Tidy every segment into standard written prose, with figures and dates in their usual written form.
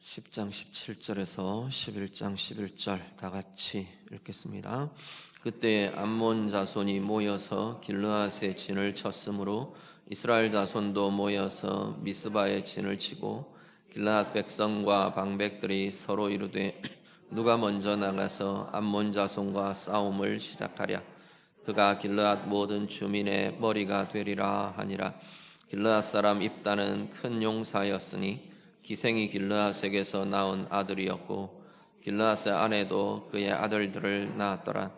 10장 17절에서 11장 11절 다 같이 읽겠습니다. 그때 암몬 자손이 모여서 길르앗에 진을 쳤으므로 이스라엘 자손도 모여서 미스바에 진을 치고 길르앗 백성과 방백들이 서로 이르되 누가 먼저 나가서 암몬 자손과 싸움을 시작하랴. 그가 길르앗 모든 주민의 머리가 되리라 하니라. 길르앗 사람 입다는 큰 용사였으니 기생이 길르앗에게서 낳은 아들이었고 길르앗의 아내도 그의 아들들을 낳았더라.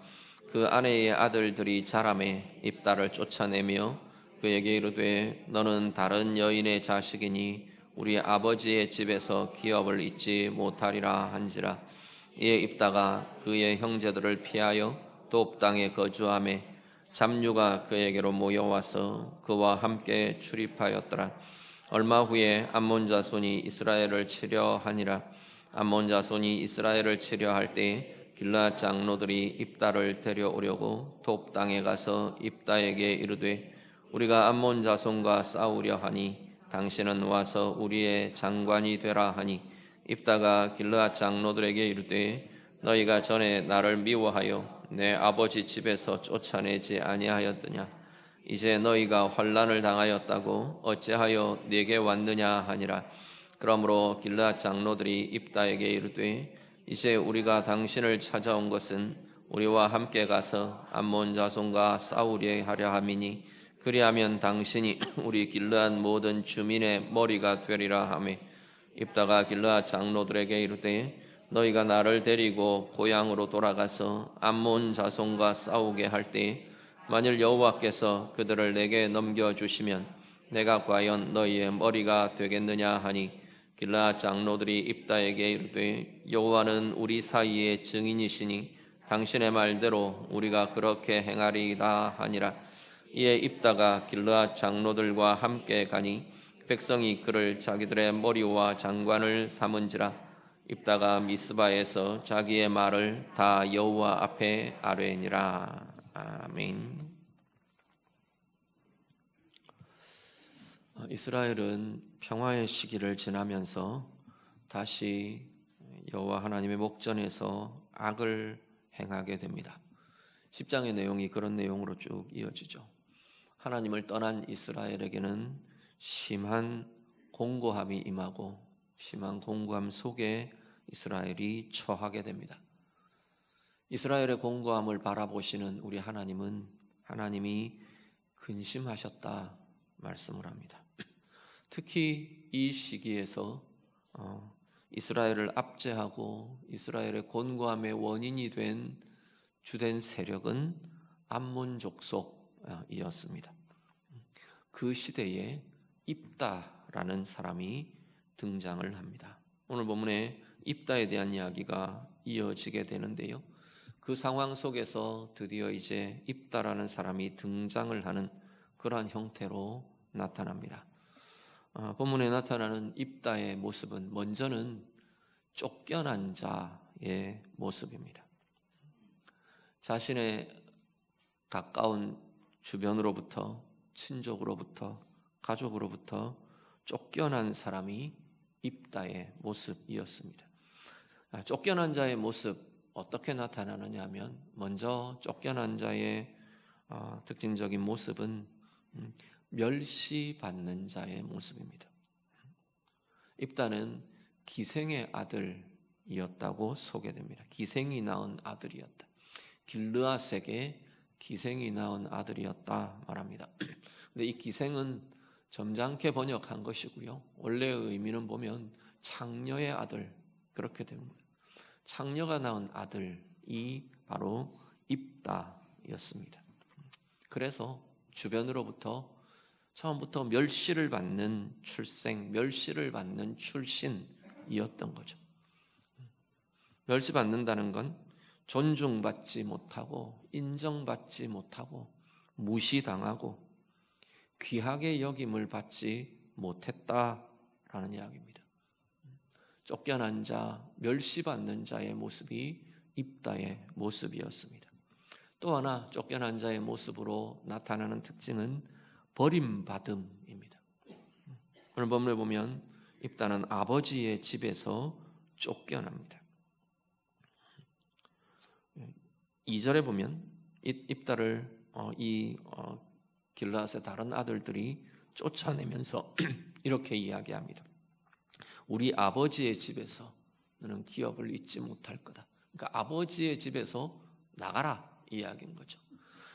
그 아내의 아들들이 자라매 입다를 쫓아내며 그에게 이르되 너는 다른 여인의 자식이니 우리 아버지의 집에서 기업을 잊지 못하리라 한지라. 이에 입다가 그의 형제들을 피하여 돕 땅에 거주하매 잡류가 그에게로 모여와서 그와 함께 출입하였더라. 얼마 후에 암몬 자손이 이스라엘을 치려 하니라. 암몬 자손이 이스라엘을 치려 할 때에 길르앗 장로들이 입다를 데려오려고 돕 땅에 가서 입다에게 이르되 우리가 암몬 자손과 싸우려 하니 당신은 와서 우리의 장관이 되라 하니 입다가 길르앗 장로들에게 이르되 너희가 전에 나를 미워하여 내 아버지 집에서 쫓아내지 아니하였느냐. 이제 너희가 환난을 당하였다고 어찌하여 네게 왔느냐 하니라. 그러므로 길르앗 장로들이 입다에게 이르되 이제 우리가 당신을 찾아온 것은 우리와 함께 가서 암몬 자손과 싸우려 하려 함이니 그리하면 당신이 우리 길르앗 모든 주민의 머리가 되리라 하매 입다가 길르앗 장로들에게 이르되 너희가 나를 데리고 고향으로 돌아가서 암몬 자손과 싸우게 할 때에 만일 여호와께서 그들을 내게 넘겨주시면 내가 과연 너희의 머리가 되겠느냐 하니 길르앗 장로들이 입다에게 이르되 여호와는 우리 사이의 증인이시니 당신의 말대로 우리가 그렇게 행하리라 하니라. 이에 입다가 길르앗 장로들과 함께 가니 백성이 그를 자기들의 머리와 장관을 삼은지라. 입다가 미스바에서 자기의 말을 다 여호와 앞에 아뢰니라. 아멘. 이스라엘은 평화의 시기를 지나면서 다시 여호와 하나님의 목전에서 악을 행하게 됩니다. 10장의 내용이 그런 내용으로 쭉 이어지죠. 하나님을 떠난 이스라엘에게는 심한 공고함이 임하고 심한 공고함 속에 이스라엘이 처하게 됩니다. 이스라엘의 공고함을 바라보시는 우리 하나님은 하나님이 근심하셨다 말씀을 합니다. 특히 이 시기에서 이스라엘을 압제하고 이스라엘의 곤고함의 원인이 된 주된 세력은 암몬 족속이었습니다. 그 시대에 입다라는 사람이 등장을 합니다. 오늘 본문에 입다에 대한 이야기가 이어지게 되는데요. 그 상황 속에서 드디어 이제 입다라는 사람이 등장을 하는 그러한 형태로 나타납니다. 본문에 나타나는 입다의 모습은 먼저는 쫓겨난 자의 모습입니다. 자신의 가까운 주변으로부터, 친족으로부터, 가족으로부터 쫓겨난 사람이 입다의 모습이었습니다. 쫓겨난 자의 모습 어떻게 나타나느냐 하면 먼저 쫓겨난 자의 특징적인 모습은 멸시받는 자의 모습입니다. 입다는 기생의 아들이었다고 소개됩니다. 기생이 낳은 아들이었다. 길르앗에게 기생이 낳은 아들이었다 말합니다. 근데 이 기생은 점잖게 번역한 것이고요. 원래의 의미는 보면 창녀의 아들 그렇게 됩니다. 창녀가 낳은 아들이 바로 입다였습니다. 그래서 주변으로부터 처음부터 멸시를 받는 출생, 멸시를 받는 출신이었던 거죠. 멸시받는다는 건 존중받지 못하고 인정받지 못하고 무시당하고 귀하게 여김을 받지 못했다라는 이야기입니다. 쫓겨난 자, 멸시받는 자의 모습이 입다의 모습이었습니다. 또 하나 쫓겨난 자의 모습으로 나타나는 특징은 버림받음입니다. 오늘 본문에 보면 입다는 아버지의 집에서 쫓겨납니다. 2절에 보면 입다를 길르앗의 다른 아들들이 쫓아내면서 이렇게 이야기합니다. 우리 아버지의 집에서 너는 기업을 잊지 못할 거다. 그러니까 아버지의 집에서 나가라 이야기인 거죠.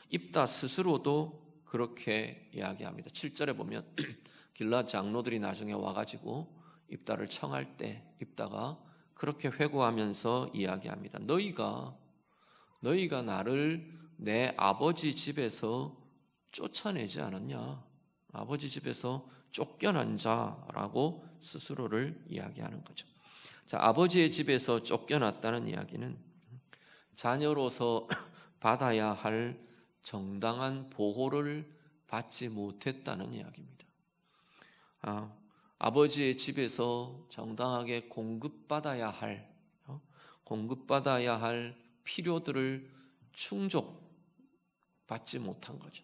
입다 스스로도 그렇게 이야기합니다. 7절에 보면 길르앗 장로들이 나중에 와가지고 입다를 청할 때 입다가 그렇게 회고하면서 이야기합니다. 너희가 나를 내 아버지 집에서 쫓아내지 않았냐? 아버지 집에서 쫓겨난 자라고 스스로를 이야기하는 거죠. 자, 아버지의 집에서 쫓겨났다는 이야기는 자녀로서 받아야 할 정당한 보호를 받지 못했다는 이야기입니다. 아버지의 집에서 정당하게 공급받아야 할 필요들을 충족받지 못한 거죠.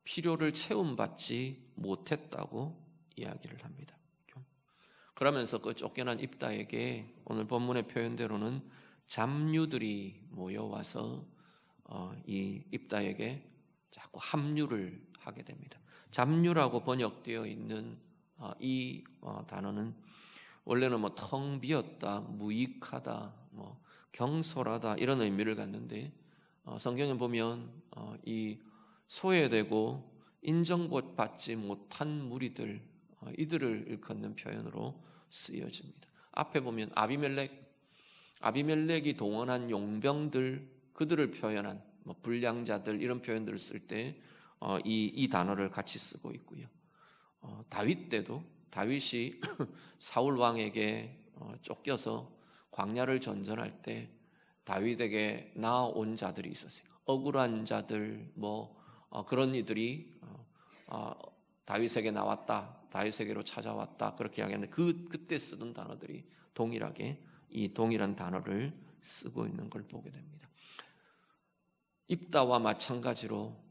필요를 채움받지 못했다고 이야기를 합니다. 그러면서 그 쫓겨난 입다에게 오늘 본문의 표현대로는 잡류들이 모여와서 이 입다에게 자꾸 합류를 하게 됩니다. 잡류라고 번역되어 있는 이 단어는 원래는 텅 비었다, 무익하다, 경솔하다 이런 의미를 갖는데 성경에 보면 이 소외되고 인정받지 못한 무리들 이들을 일컫는 표현으로 쓰여집니다. 앞에 보면 아비멜렉이 동원한 용병들 그들을 표현한 불량자들 이런 표현들을 쓸 때 이 단어를 같이 쓰고 있고요. 다윗 때도 다윗이 사울 왕에게 쫓겨서 광야를 전전할 때 다윗에게 나아온 자들이 있었어요. 억울한 자들 그런 이들이 다윗에게 나왔다, 다윗에게로 찾아왔다 그렇게 이야기하는데 그때 쓰던 단어들이 동일하게 이 동일한 단어를 쓰고 있는 걸 보게 됩니다. 입다와 마찬가지로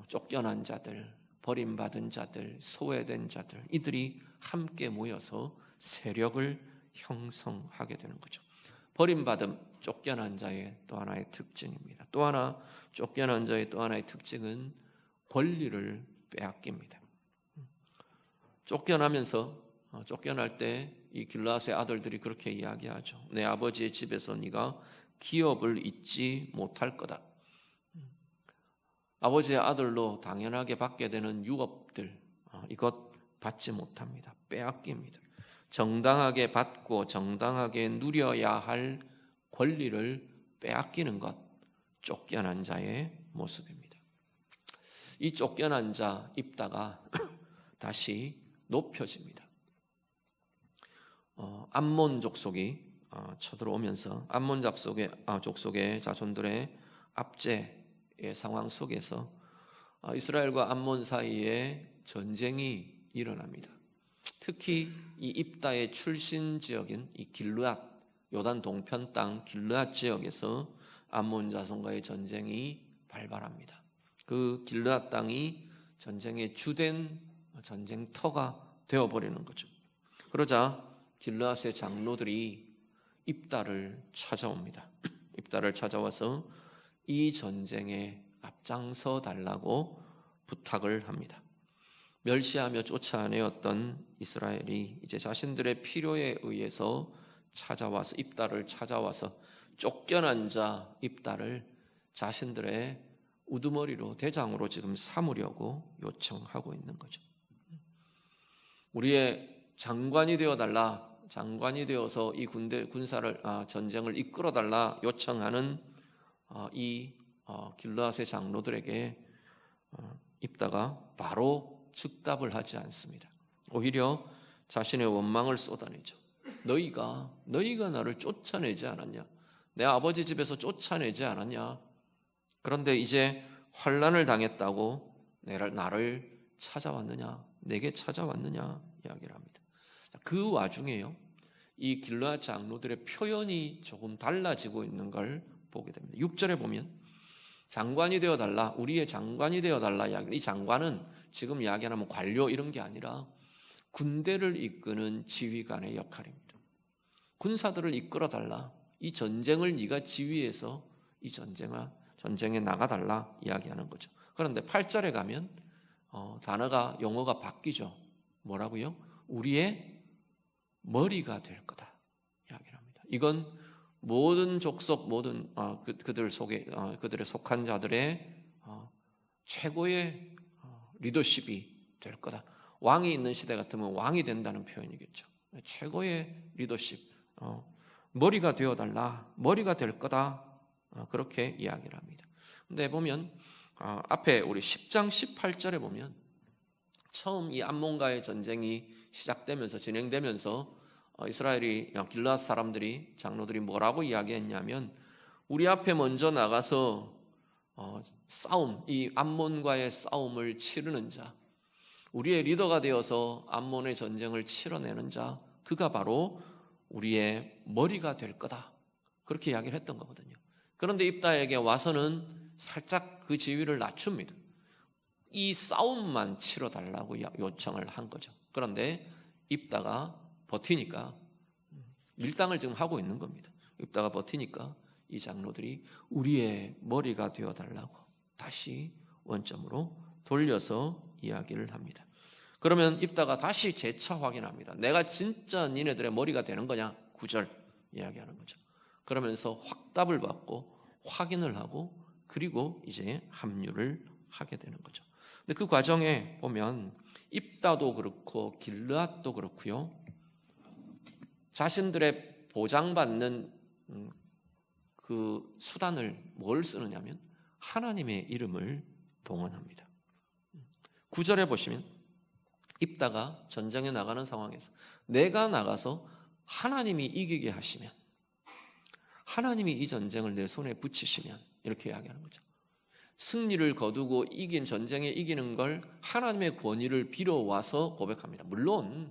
쫓겨난 자들, 버림받은 자들, 소외된 자들 이들이 함께 모여서 세력을 형성하게 되는 거죠. 버림받음, 쫓겨난 자의 또 하나의 특징입니다. 또 하나 쫓겨난 자의 또 하나의 특징은 권리를 빼앗깁니다. 쫓겨날 때 이 길르앗의 아들들이 그렇게 이야기하죠. 내 아버지의 집에서 네가 기업을 잊지 못할 거다. 아버지의 아들로 당연하게 받게 되는 유업들 이것 받지 못합니다. 빼앗깁니다. 정당하게 받고 정당하게 누려야 할 권리를 빼앗기는 것, 쫓겨난 자의 모습입니다. 이 쫓겨난 자 입다가 다시 높여집니다. 암몬 족속이 쳐들어오면서 암몬 족속의 자손들의 압제의 상황 속에서 이스라엘과 암몬 사이에 전쟁이 일어납니다. 특히 이 입다의 출신 지역인 이 길르앗, 요단 동편 땅 길르앗 지역에서 암몬 자손과의 전쟁이 발발합니다. 그 길르앗 땅이 전쟁의 주된 전쟁터가 되어버리는 거죠. 그러자 길르앗의 장로들이 입다를 찾아옵니다. 입다를 찾아와서 이 전쟁에 앞장서 달라고 부탁을 합니다. 멸시하며 쫓아내었던 이스라엘이 이제 자신들의 필요에 의해서 입다를 찾아와서 쫓겨난 자 입다를 자신들의 우두머리로 대장으로 지금 삼으려고 요청하고 있는 거죠. 우리의 장관이 되어달라, 장관이 되어서 이 전쟁을 이끌어달라 요청하는 이 길르앗의 장로들에게 입다가 바로 즉답을 하지 않습니다. 오히려 자신의 원망을 쏟아내죠. 너희가 나를 쫓아내지 않았냐? 내 아버지 집에서 쫓아내지 않았냐? 그런데 이제 환난을 당했다고 나를 찾아왔느냐? 내게 찾아왔느냐? 이야기를 합니다. 그 와중에요, 이 길르앗 장로들의 표현이 조금 달라지고 있는 걸 보게 됩니다. 6절에 보면 장관이 되어달라, 우리의 장관이 되어달라 이야기. 이 장관은 지금 이야기하는 관료 이런 게 아니라 군대를 이끄는 지휘관의 역할입니다. 군사들을 이끌어달라. 이 전쟁을 네가 지휘해서 이 전쟁에 나가달라 이야기하는 거죠. 그런데 8절에 가면 단어가 용어가 바뀌죠. 뭐라고요? 우리의 머리가 될 거다 이야기를 합니다. 이건 모든 족속 모든 그들의 속한 자들의 최고의 리더십이 될 거다. 왕이 있는 시대 같으면 왕이 된다는 표현이겠죠. 최고의 리더십, 머리가 되어달라, 머리가 될 거다, 그렇게 이야기를 합니다. 근데 보면 앞에 우리 10장 18절에 보면 처음 이 암몬과의 전쟁이 시작되면서 진행되면서 이스라엘이 길르앗 사람들이 장로들이 뭐라고 이야기했냐면 우리 앞에 먼저 나가서 싸움, 이 암몬과의 싸움을 치르는 자, 우리의 리더가 되어서 암몬의 전쟁을 치러내는 자, 그가 바로 우리의 머리가 될 거다. 그렇게 이야기를 했던 거거든요. 그런데 입다에게 와서는 살짝 그 지위를 낮춥니다. 이 싸움만 치러달라고 요청을 한 거죠. 그런데 입다가 버티니까 밀당을 지금 하고 있는 겁니다. 입다가 버티니까 이 장로들이 우리의 머리가 되어달라고 다시 원점으로 돌려서 이야기를 합니다. 그러면 입다가 다시 재차 확인합니다. 내가 진짜 니네들의 머리가 되는 거냐? 9절 이야기하는 거죠. 그러면서 확답을 받고 확인을 하고 그리고 이제 합류를 하게 되는 거죠. 근데 그 과정에 보면 입다도 그렇고 길르앗도 그렇고요. 자신들의 보장받는 그 수단을 뭘 쓰느냐면 하나님의 이름을 동원합니다. 9절에 보시면 입다가 전쟁에 나가는 상황에서 내가 나가서 하나님이 이기게 하시면, 하나님이 이 전쟁을 내 손에 붙이시면, 이렇게 이야기하는 거죠. 승리를 거두고 이긴 전쟁에 이기는 걸 하나님의 권위를 빌어와서 고백합니다. 물론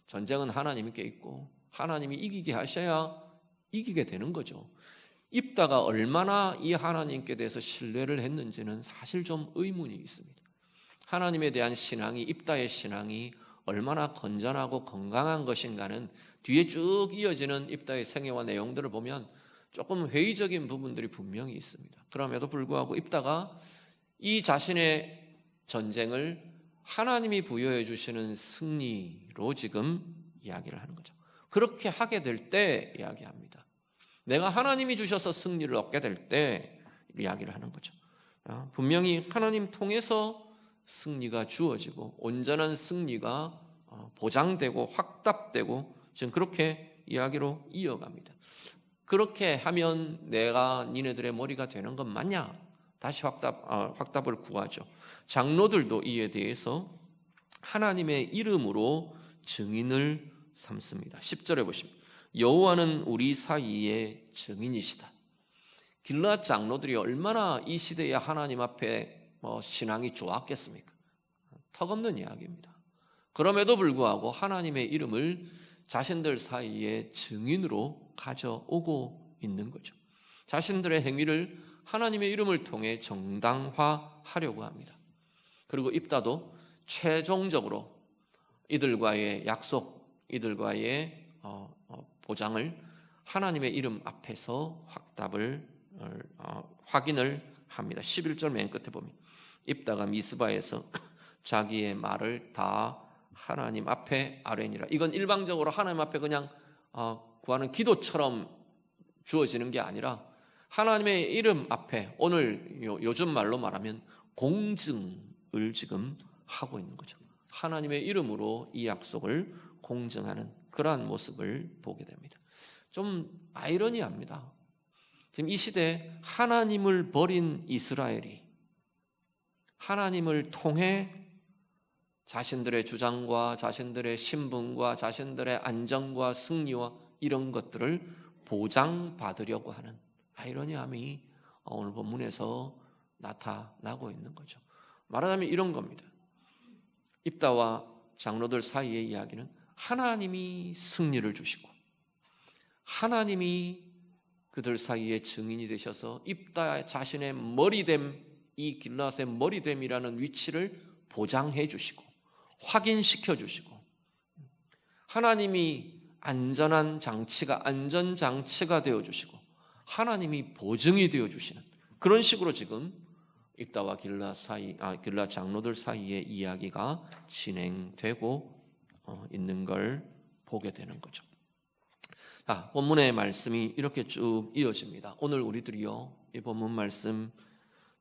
전쟁은 하나님께 있고 하나님이 이기게 하셔야 이기게 되는 거죠. 입다가 얼마나 이 하나님께 대해서 신뢰를 했는지는 사실 좀 의문이 있습니다. 하나님에 대한 신앙이, 입다의 신앙이 얼마나 건전하고 건강한 것인가는 뒤에 쭉 이어지는 입다의 생애와 내용들을 보면 조금 회의적인 부분들이 분명히 있습니다. 그럼에도 불구하고 입다가 이 자신의 전쟁을 하나님이 부여해 주시는 승리로 지금 이야기를 하는 거죠. 그렇게 하게 될 때 이야기합니다. 내가 하나님이 주셔서 승리를 얻게 될 때 이야기를 하는 거죠. 분명히 하나님 통해서 승리가 주어지고 온전한 승리가 보장되고 확답되고 지금 그렇게 이야기로 이어갑니다. 그렇게 하면 내가 니네들의 머리가 되는 건 맞냐? 다시 확답을 구하죠. 장로들도 이에 대해서 하나님의 이름으로 증인을 삼습니다. 10절에 보시면 여호와는 우리 사이의 증인이시다. 길르앗 장로들이 얼마나 이 시대의 하나님 앞에 신앙이 좋았겠습니까? 턱없는 이야기입니다. 그럼에도 불구하고 하나님의 이름을 자신들 사이에 증인으로 가져오고 있는 거죠. 자신들의 행위를 하나님의 이름을 통해 정당화하려고 합니다. 그리고 입다도 최종적으로 이들과의 약속, 이들과의 보장을 하나님의 이름 앞에서 확인을 합니다. 11절 맨 끝에 보면 입다가 미스바에서 자기의 말을 다 하나님 앞에 아뢰니라. 이건 일방적으로 하나님 앞에 그냥 구하는 기도처럼 주어지는 게 아니라 하나님의 이름 앞에, 오늘 요즘 말로 말하면 공증을 지금 하고 있는 거죠. 하나님의 이름으로 이 약속을 공증하는 그러한 모습을 보게 됩니다. 좀 아이러니합니다. 지금 이 시대에 하나님을 버린 이스라엘이 하나님을 통해 자신들의 주장과 자신들의 신분과 자신들의 안정과 승리와 이런 것들을 보장받으려고 하는 아이러니함이 오늘 본문에서 나타나고 있는 거죠. 말하자면 이런 겁니다. 입다와 장로들 사이의 이야기는 하나님이 승리를 주시고 하나님이 그들 사이에 증인이 되셔서 입다 자신의 머리됨, 이 길르앗의 머리됨이라는 위치를 보장해 주시고 확인시켜 주시고 하나님이 안전한 장치가 안전장치가 되어주시고 하나님이 보증이 되어주시는 그런 식으로 지금 입다와 길라 장로들 사이의 이야기가 진행되고 있는 걸 보게 되는 거죠. 본문의 말씀이 이렇게 쭉 이어집니다. 오늘 우리들이요, 이 본문 말씀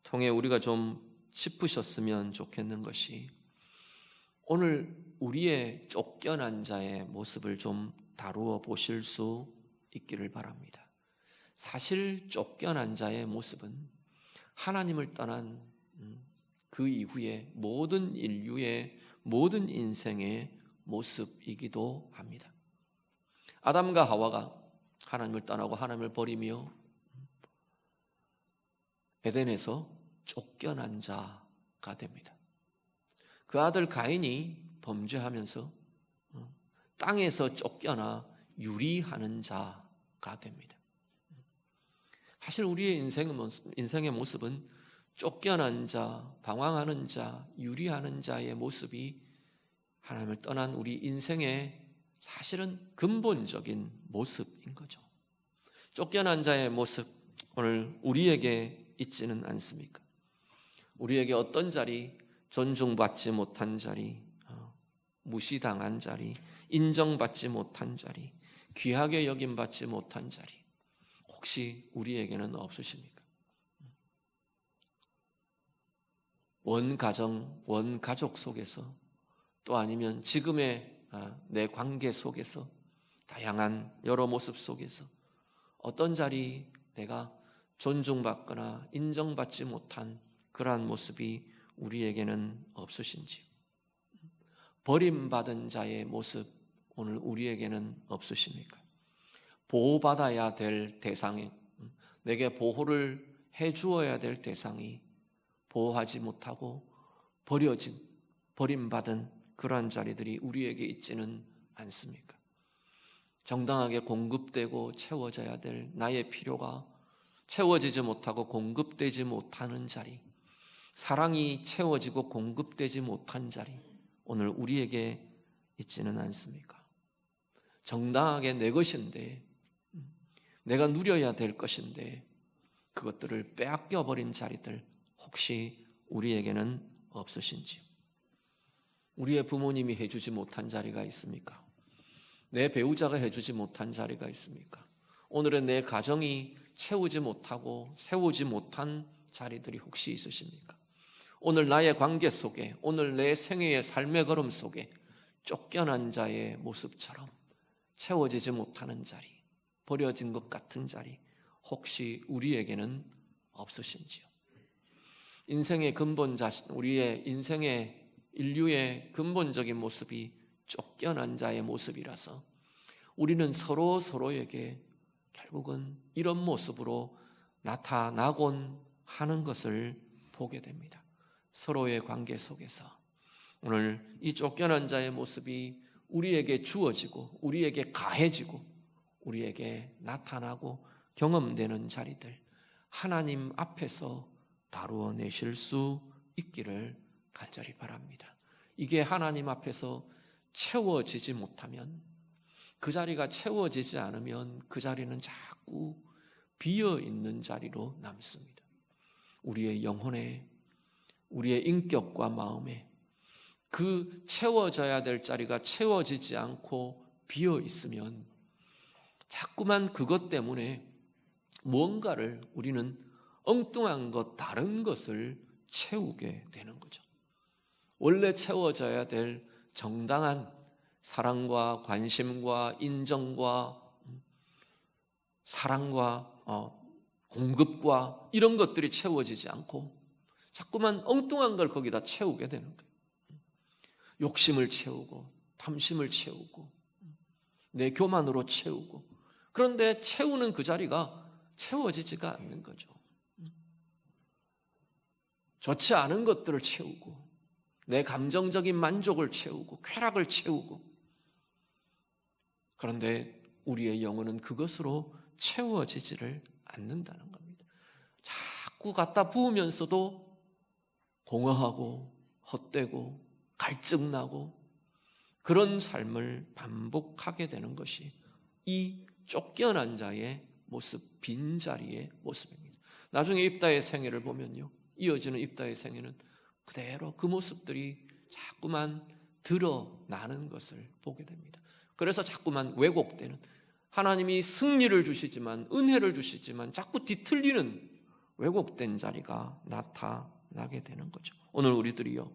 통해 우리가 좀 짚으셨으면 좋겠는 것이, 오늘 우리의 쫓겨난 자의 모습을 좀 다루어 보실 수 있기를 바랍니다. 사실 쫓겨난 자의 모습은 하나님을 떠난 그 이후에 모든 인류의 모든 인생의 모습이기도 합니다. 아담과 하와가 하나님을 떠나고 하나님을 버리며 에덴에서 쫓겨난 자가 됩니다. 그 아들 가인이 범죄하면서 땅에서 쫓겨나 유리하는 자가 됩니다. 사실 우리의 인생의 모습은 쫓겨난 자, 방황하는 자, 유리하는 자의 모습이 하나님을 떠난 우리 인생의 사실은 근본적인 모습인 거죠. 쫓겨난 자의 모습, 오늘 우리에게 있지는 않습니까? 우리에게 어떤 자리, 존중받지 못한 자리, 무시당한 자리, 인정받지 못한 자리, 귀하게 여김받지 못한 자리, 혹시 우리에게는 없으십니까? 원가정, 원가족 속에서, 또 아니면 지금의 내 관계 속에서, 다양한 여러 모습 속에서 어떤 자리 내가 존중받거나 인정받지 못한 그러한 모습이 우리에게는 없으신지, 버림받은 자의 모습 오늘 우리에게는 없으십니까? 보호받아야 될 대상에, 내게 보호를 해주어야 될 대상이 보호하지 못하고 버림받은 그러한 자리들이 우리에게 있지는 않습니까? 정당하게 공급되고 채워져야 될 나의 필요가 채워지지 못하고 공급되지 못하는 자리, 사랑이 채워지고 공급되지 못한 자리, 오늘 우리에게 있지는 않습니까? 정당하게 내 것인데, 내가 누려야 될 것인데 그것들을 빼앗겨 버린 자리들 혹시 우리에게는 없으신지요? 우리의 부모님이 해주지 못한 자리가 있습니까? 내 배우자가 해주지 못한 자리가 있습니까? 오늘의 내 가정이 채우지 못하고 세우지 못한 자리들이 혹시 있으십니까? 오늘 나의 관계 속에, 오늘 내 생애의 삶의 걸음 속에 쫓겨난 자의 모습처럼 채워지지 못하는 자리, 버려진 것 같은 자리 혹시 우리에게는 없으신지요? 인생의 우리의 인생의 인류의 근본적인 모습이 쫓겨난 자의 모습이라서 우리는 서로에게 결국은 이런 모습으로 나타나곤 하는 것을 보게 됩니다. 서로의 관계 속에서 오늘 이 쫓겨난 자의 모습이 우리에게 주어지고 우리에게 가해지고 우리에게 나타나고 경험되는 자리들, 하나님 앞에서 다루어 내실 수 있기를 간절히 바랍니다. 이게 하나님 앞에서 채워지지 못하면, 그 자리가 채워지지 않으면 그 자리는 자꾸 비어있는 자리로 남습니다. 우리의 영혼에, 우리의 인격과 마음에 그 채워져야 될 자리가 채워지지 않고 비어있으면 자꾸만 그것 때문에 무언가를 우리는 엉뚱한 것, 다른 것을 채우게 되는 거죠. 원래 채워져야 될 정당한 사랑과 관심과 인정과 사랑과 공급과 이런 것들이 채워지지 않고 자꾸만 엉뚱한 걸 거기다 채우게 되는 거예요. 욕심을 채우고 탐심을 채우고 내 교만으로 채우고, 그런데 채우는 그 자리가 채워지지가 않는 거죠. 좋지 않은 것들을 채우고 내 감정적인 만족을 채우고 쾌락을 채우고, 그런데 우리의 영혼은 그것으로 채워지지를 않는다는 겁니다. 자꾸 갖다 부으면서도 공허하고 헛되고 갈증나고 그런 삶을 반복하게 되는 것이 이 쫓겨난 자의 모습, 빈자리의 모습입니다. 나중에 입다의 생애를 보면요, 이어지는 입다의 생애는 그대로 그 모습들이 자꾸만 드러나는 것을 보게 됩니다. 그래서 자꾸만 왜곡되는, 하나님이 승리를 주시지만, 은혜를 주시지만 자꾸 뒤틀리는 왜곡된 자리가 나타나게 되는 거죠. 오늘 우리들이요,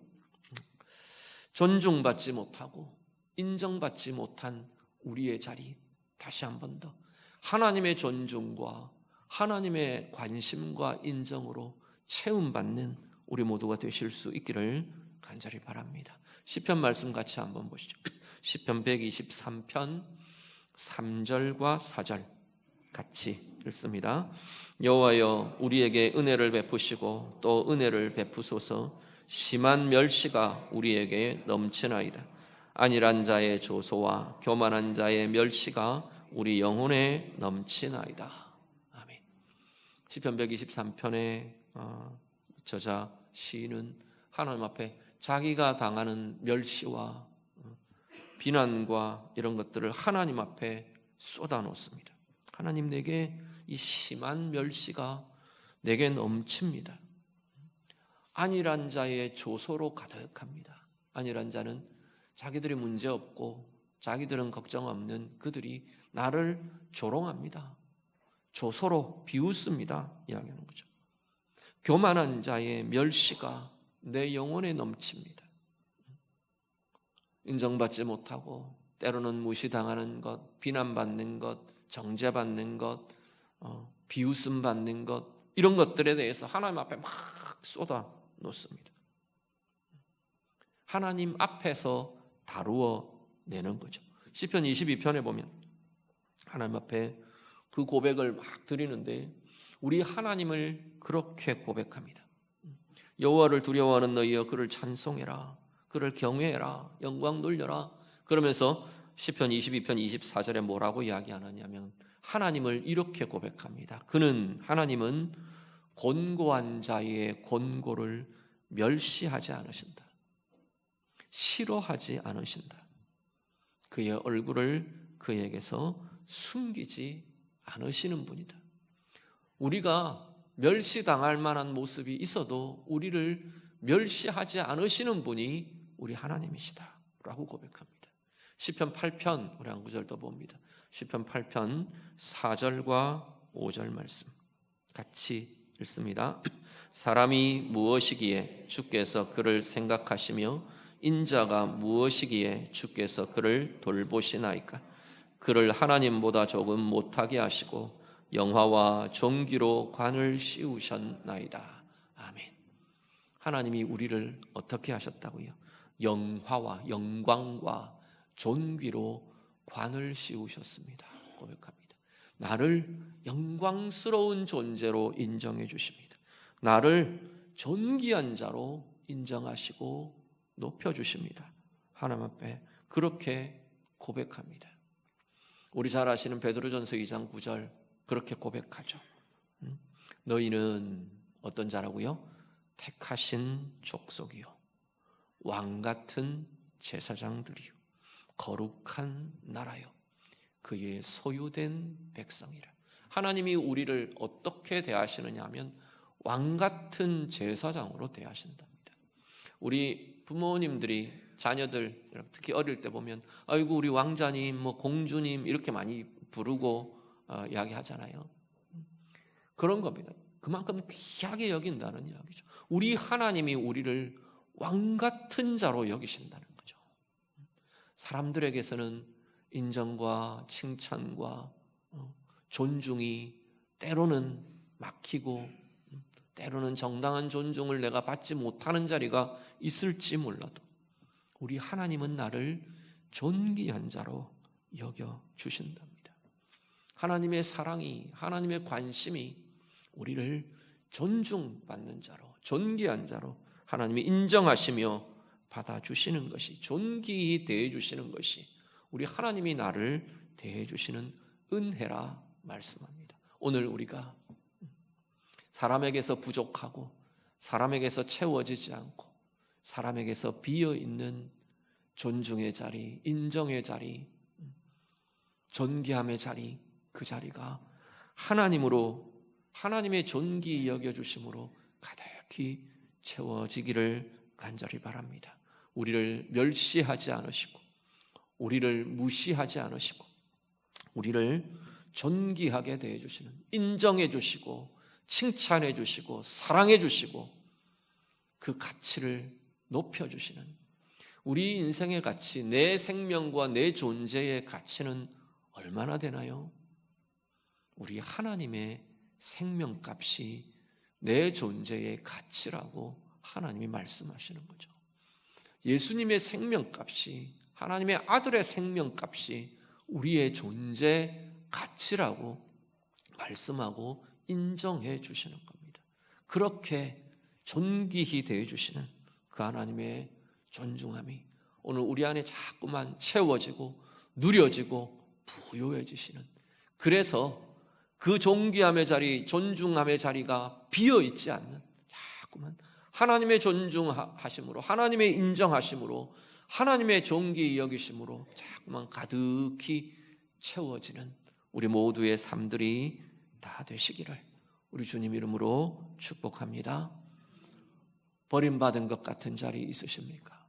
존중받지 못하고 인정받지 못한 우리의 자리, 다시 한 번 더 하나님의 존중과 하나님의 관심과 인정으로 채움받는 우리 모두가 되실 수 있기를 간절히 바랍니다. 시편 말씀 같이 한번 보시죠. 시편 123편 3절과 4절 같이 읽습니다. 여호와여, 우리에게 은혜를 베푸시고 또 은혜를 베푸소서. 심한 멸시가 우리에게 넘치나이다. 안일한 자의 조소와 교만한 자의 멸시가 우리 영혼에 넘치나이다. 아멘. 시편 123편의 저자 시인은 하나님 앞에 자기가 당하는 멸시와 비난과 이런 것들을 하나님 앞에 쏟아놓습니다. 하나님, 내게 이 심한 멸시가 내게 넘칩니다. 안일한 자의 조소로 가득합니다. 안일한 자는 자기들이 문제없고 자기들은 걱정 없는 그들이 나를 조롱합니다. 조소로 비웃습니다. 이야기하는 거죠. 교만한 자의 멸시가 내 영혼에 넘칩니다. 인정받지 못하고 때로는 무시당하는 것, 비난받는 것, 정죄받는 것, 비웃음 받는 것, 이런 것들에 대해서 하나님 앞에 막 쏟아 놓습니다. 하나님 앞에서 다루어 내는 거죠. 시편 22편에 보면 하나님 앞에 그 고백을 막 드리는데 우리 하나님을 그렇게 고백합니다. 여호와를 두려워하는 너희여, 그를 찬송해라, 그를 경외해라, 영광 돌려라. 그러면서 시편 22편 24절에 뭐라고 이야기하느냐면 하나님을 이렇게 고백합니다. 하나님은 곤고한 자의 곤고를 멸시하지 않으신다. 싫어하지 않으신다. 그의 얼굴을 그에게서 숨기지 않으시는 분이다. 우리가 멸시당할 만한 모습이 있어도 우리를 멸시하지 않으시는 분이 우리 하나님이시다 라고 고백합니다. 시편 8편 우리 한 구절 더 봅니다. 시편 8편 4절과 5절 말씀 같이 읽습니다. 사람이 무엇이기에 주께서 그를 생각하시며 인자가 무엇이기에 주께서 그를 돌보시나이까. 그를 하나님보다 조금 못하게 하시고 영화와 존귀로 관을 씌우셨나이다. 아멘. 하나님이 우리를 어떻게 하셨다고요? 영화와 영광과 존귀로 관을 씌우셨습니다. 고백합니다. 나를 영광스러운 존재로 인정해 주십니다. 나를 존귀한 자로 인정하시고 높여주십니다. 하나님 앞에 그렇게 고백합니다. 우리 잘 아시는 베드로전서 2장 9절 그렇게 고백하죠. 너희는 어떤 자라고요? 택하신 족속이요, 왕같은 제사장들이요, 거룩한 나라요, 그의 소유된 백성이라. 하나님이 우리를 어떻게 대하시느냐 하면 왕같은 제사장으로 대하신답니다. 우리 부모님들이 자녀들 특히 어릴 때 보면 아이고 우리 왕자님, 공주님 이렇게 많이 부르고 이야기하잖아요. 그런 겁니다. 그만큼 귀하게 여긴다는 이야기죠. 우리 하나님이 우리를 왕같은 자로 여기신다는 거죠. 사람들에게서는 인정과 칭찬과 존중이 때로는 막히고 때로는 정당한 존중을 내가 받지 못하는 자리가 있을지 몰라도 우리 하나님은 나를 존귀한 자로 여겨주신답니다. 하나님의 사랑이, 하나님의 관심이 우리를 존중받는 자로, 존귀한 자로 하나님이 인정하시며 받아주시는 것이, 존귀히 대해주시는 것이 우리 하나님이 나를 대해주시는 은혜라 말씀합니다. 오늘 우리가 사람에게서 부족하고 사람에게서 채워지지 않고 사람에게서 비어있는 존중의 자리, 인정의 자리, 존귀함의 자리, 그 자리가 하나님으로, 하나님의 존귀 여겨주심으로 가득히 채워지기를 간절히 바랍니다. 우리를 멸시하지 않으시고, 우리를 무시하지 않으시고, 우리를 존귀하게 대해주시는, 인정해 주시고 칭찬해 주시고 사랑해 주시고 그 가치를 높여주시는, 우리 인생의 가치, 내 생명과 내 존재의 가치는 얼마나 되나요? 우리 하나님의 생명값이 내 존재의 가치라고 하나님이 말씀하시는 거죠. 예수님의 생명값이, 하나님의 아들의 생명값이 우리의 존재 가치라고 말씀하고 인정해 주시는 겁니다. 그렇게 존귀히 대해 주시는 그 하나님의 존중함이 오늘 우리 안에 자꾸만 채워지고 누려지고 부요해지시는, 그래서 그 존귀함의 자리, 존중함의 자리가 비어있지 않는, 자꾸만 하나님의 존중하심으로, 하나님의 인정하심으로, 하나님의 존귀 여기심으로 자꾸만 가득히 채워지는 우리 모두의 삶들이 다 되시기를 우리 주님 이름으로 축복합니다. 버림받은 것 같은 자리 있으십니까?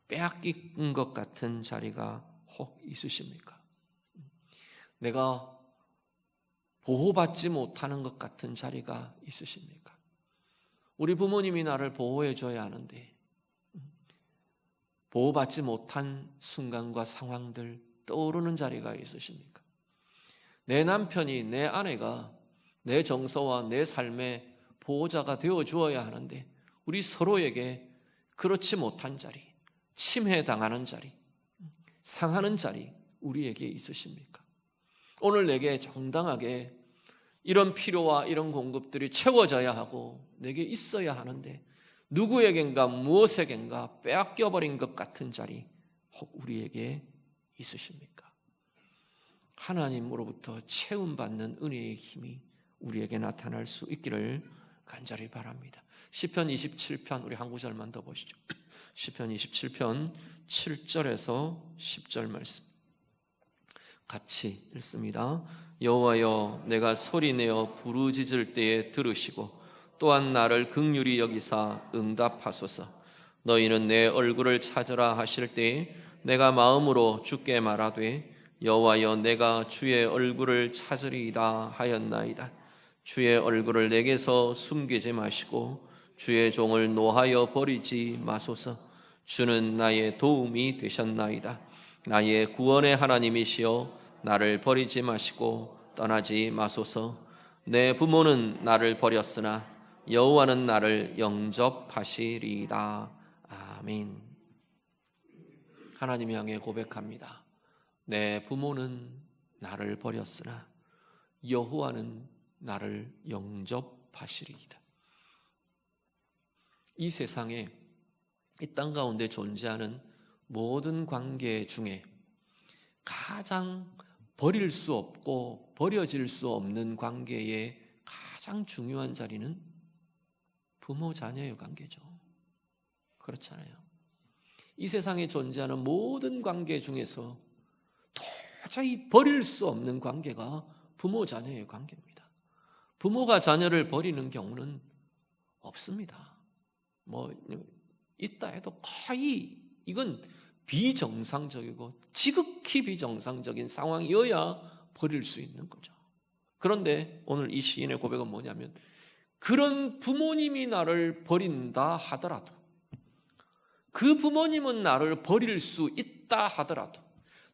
빼앗긴 것 같은 자리가 혹 있으십니까? 내가 보호받지 못하는 것 같은 자리가 있으십니까? 우리 부모님이 나를 보호해줘야 하는데 보호받지 못한 순간과 상황들 떠오르는 자리가 있으십니까? 내 남편이, 내 아내가 내 정서와 내 삶의 보호자가 되어 주어야 하는데 우리 서로에게 그렇지 못한 자리, 침해당하는 자리, 상하는 자리 우리에게 있으십니까? 오늘 내게 정당하게 이런 필요와 이런 공급들이 채워져야 하고 내게 있어야 하는데 누구에겐가 무엇에겐가 빼앗겨버린 것 같은 자리 혹 우리에게 있으십니까? 하나님으로부터 채움받는 은혜의 힘이 우리에게 나타날 수 있기를 간절히 바랍니다. 시편 27편 우리 한 구절만 더 보시죠. 시편 27편 7절에서 10절 말씀 같이 읽습니다. 여호와여, 내가 소리내어 부르짖을 때에 들으시고 또한 나를 긍휼히 여기사 응답하소서. 너희는 내 얼굴을 찾으라 하실 때에 내가 마음으로 주께 말하되 여호와여, 내가 주의 얼굴을 찾으리이다 하였나이다. 주의 얼굴을 내게서 숨기지 마시고 주의 종을 노하여 버리지 마소서. 주는 나의 도움이 되셨나이다. 나의 구원의 하나님이시여, 나를 버리지 마시고 떠나지 마소서. 내 부모는 나를 버렸으나 여호와는 나를 영접하시리이다. 아멘. 하나님 향해 고백합니다. 내 부모는 나를 버렸으나 여호와는 나를 영접하시리이다. 이 세상에, 이 땅 가운데 존재하는 모든 관계 중에 가장 버릴 수 없고 버려질 수 없는 관계의 가장 중요한 자리는 부모 자녀의 관계죠. 그렇잖아요. 이 세상에 존재하는 모든 관계 중에서 도저히 버릴 수 없는 관계가 부모 자녀의 관계입니다. 부모가 자녀를 버리는 경우는 없습니다. 있다 해도 거의 이건 비정상적이고 지극히 비정상적인 상황이어야 버릴 수 있는 거죠. 그런데 오늘 이 시인의 고백은 뭐냐면, 그런 부모님이 나를 버린다 하더라도, 그 부모님은 나를 버릴 수 있다 하더라도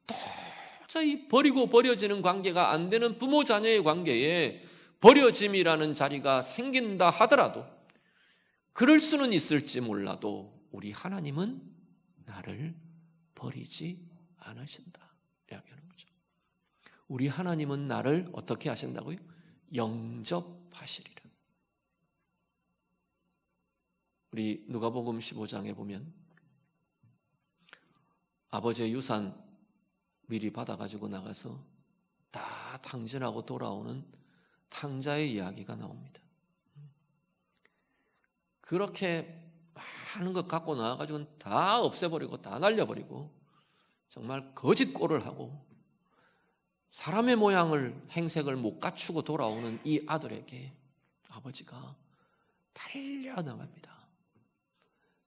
도저히 버리고 버려지는 관계가 안 되는 부모 자녀의 관계에 버려짐이라는 자리가 생긴다 하더라도, 그럴 수는 있을지 몰라도 우리 하나님은 나를 버리지 않으신다 이야기하는 거죠. 우리 하나님은 나를 어떻게 하신다고요? 영접하시리라. 우리 누가복음 15장에 보면 아버지의 유산 미리 받아가지고 나가서 다 탕진하고 돌아오는 탕자의 이야기가 나옵니다. 그렇게 많은 것 갖고 나와가지고 다 없애버리고 다 날려버리고 정말 거짓 꼴을 하고 사람의 모양을 행색을 못 갖추고 돌아오는 이 아들에게 아버지가 달려나갑니다.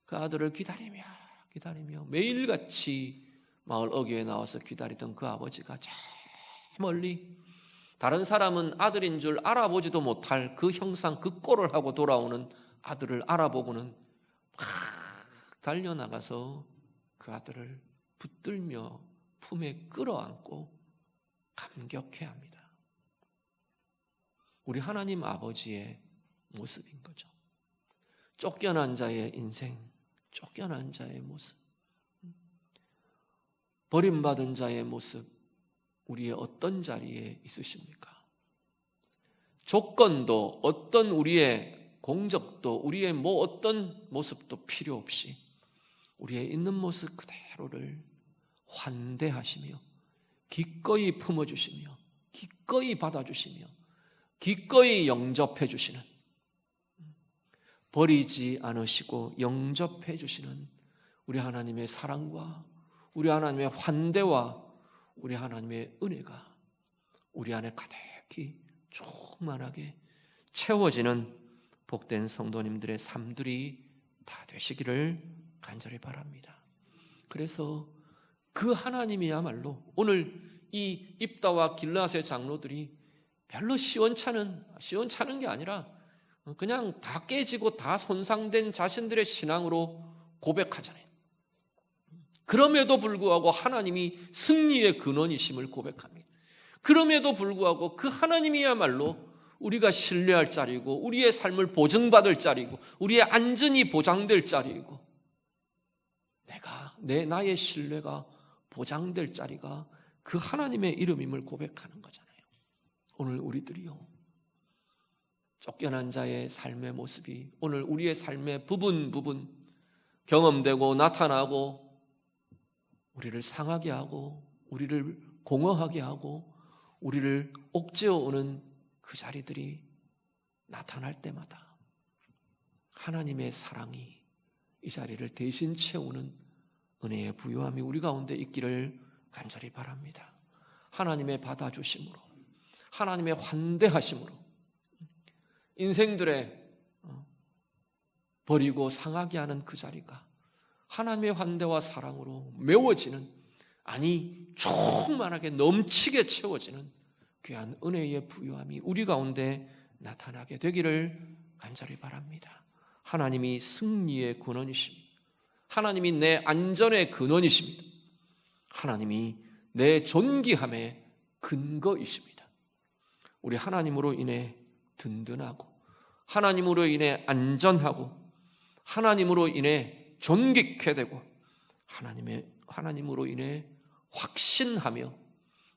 그 아들을 기다리며 매일같이 마을 어귀에 나와서 기다리던 그 아버지가 저 멀리 다른 사람은 아들인 줄 알아보지도 못할 그 형상 그 꼴을 하고 돌아오는 아들을 알아보고는 막 달려나가서 그 아들을 붙들며 품에 끌어안고 감격해합니다. 우리 하나님 아버지의 모습인 거죠. 쫓겨난 자의 인생, 쫓겨난 자의 모습, 버림받은 자의 모습, 우리의 어떤 자리에 있으십니까? 조건도 어떤 우리의 공적도 우리의 뭐 어떤 모습도 필요 없이 우리의 있는 모습 그대로를 환대하시며 기꺼이 품어주시며 기꺼이 받아주시며 기꺼이 영접해 주시는, 버리지 않으시고 영접해 주시는 우리 하나님의 사랑과 우리 하나님의 환대와 우리 하나님의 은혜가 우리 안에 가득히 충만하게 채워지는 복된 성도님들의 삶들이 다 되시기를 간절히 바랍니다. 그래서 그 하나님이야말로 오늘 이 입다와 길르앗의 장로들이 별로 시원찮은 게 아니라 그냥 다 깨지고 다 손상된 자신들의 신앙으로 고백하잖아요. 그럼에도 불구하고 하나님이 승리의 근원이심을 고백합니다. 그럼에도 불구하고 그 하나님이야말로 우리가 신뢰할 자리고 우리의 삶을 보증받을 자리고 우리의 안전이 보장될 자리이고 나의 신뢰가 보장될 자리가 그 하나님의 이름임을 고백하는 거잖아요. 오늘 우리들이요, 쫓겨난 자의 삶의 모습이 오늘 우리의 삶의 부분 경험되고 나타나고 우리를 상하게 하고 우리를 공허하게 하고 우리를 옥죄어오는 그 자리들이 나타날 때마다 하나님의 사랑이 이 자리를 대신 채우는 은혜의 부요함이 우리 가운데 있기를 간절히 바랍니다. 하나님의 받아주심으로, 하나님의 환대하심으로 인생들의 버리고 상하게 하는 그 자리가 하나님의 환대와 사랑으로 메워지는, 아니 충만하게 넘치게 채워지는 귀한 은혜의 부요함이 우리 가운데 나타나게 되기를 간절히 바랍니다. 하나님이 승리의 근원이십니다. 하나님이 내 안전의 근원이십니다. 하나님이 내 존귀함의 근거이십니다. 우리 하나님으로 인해 든든하고 하나님으로 인해 안전하고 하나님으로 인해 존귀케 되고 하나님으로 인해 확신하며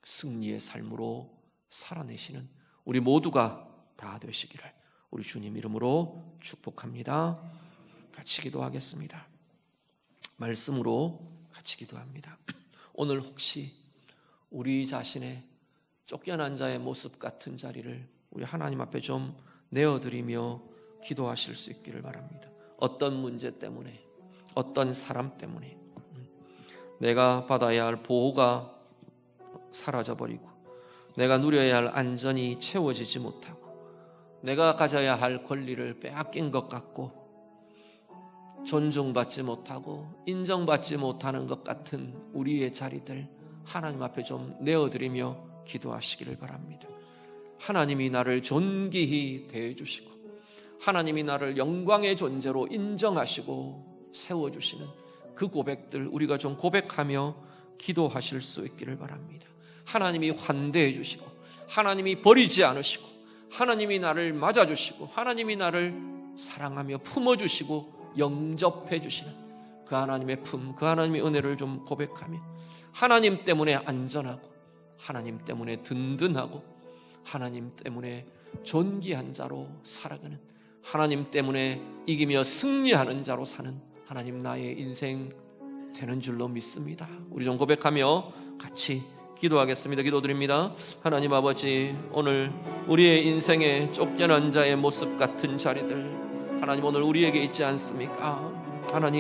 승리의 삶으로 살아내시는 우리 모두가 다 되시기를 우리 주님 이름으로 축복합니다. 같이 기도하겠습니다. 말씀으로 같이 기도합니다. 오늘 혹시 우리 자신의 쫓겨난 자의 모습 같은 자리를 우리 하나님 앞에 좀 내어드리며 기도하실 수 있기를 바랍니다. 어떤 문제 때문에, 어떤 사람 때문에 내가 받아야 할 보호가 사라져버리고 내가 누려야 할 안전이 채워지지 못하고 내가 가져야 할 권리를 빼앗긴 것 같고 존중받지 못하고 인정받지 못하는 것 같은 우리의 자리들 하나님 앞에 좀 내어드리며 기도하시기를 바랍니다. 하나님이 나를 존귀히 대해주시고 하나님이 나를 영광의 존재로 인정하시고 세워주시는 그 고백들 우리가 좀 고백하며 기도하실 수 있기를 바랍니다. 하나님이 환대해 주시고 하나님이 버리지 않으시고 하나님이 나를 맞아주시고 하나님이 나를 사랑하며 품어주시고 영접해 주시는 그 하나님의 품, 그 하나님의 은혜를 좀 고백하며 하나님 때문에 안전하고 하나님 때문에 든든하고 하나님 때문에 존귀한 자로 살아가는, 하나님 때문에 이기며 승리하는 자로 사는 하나님 나의 인생 되는 줄로 믿습니다. 우리 좀 고백하며 같이 기도하겠습니다. 기도드립니다. 하나님 아버지, 오늘 우리의 인생에 쫓겨난 자의 모습 같은 자리들 하나님 오늘 우리에게 있지 않습니까? 하나님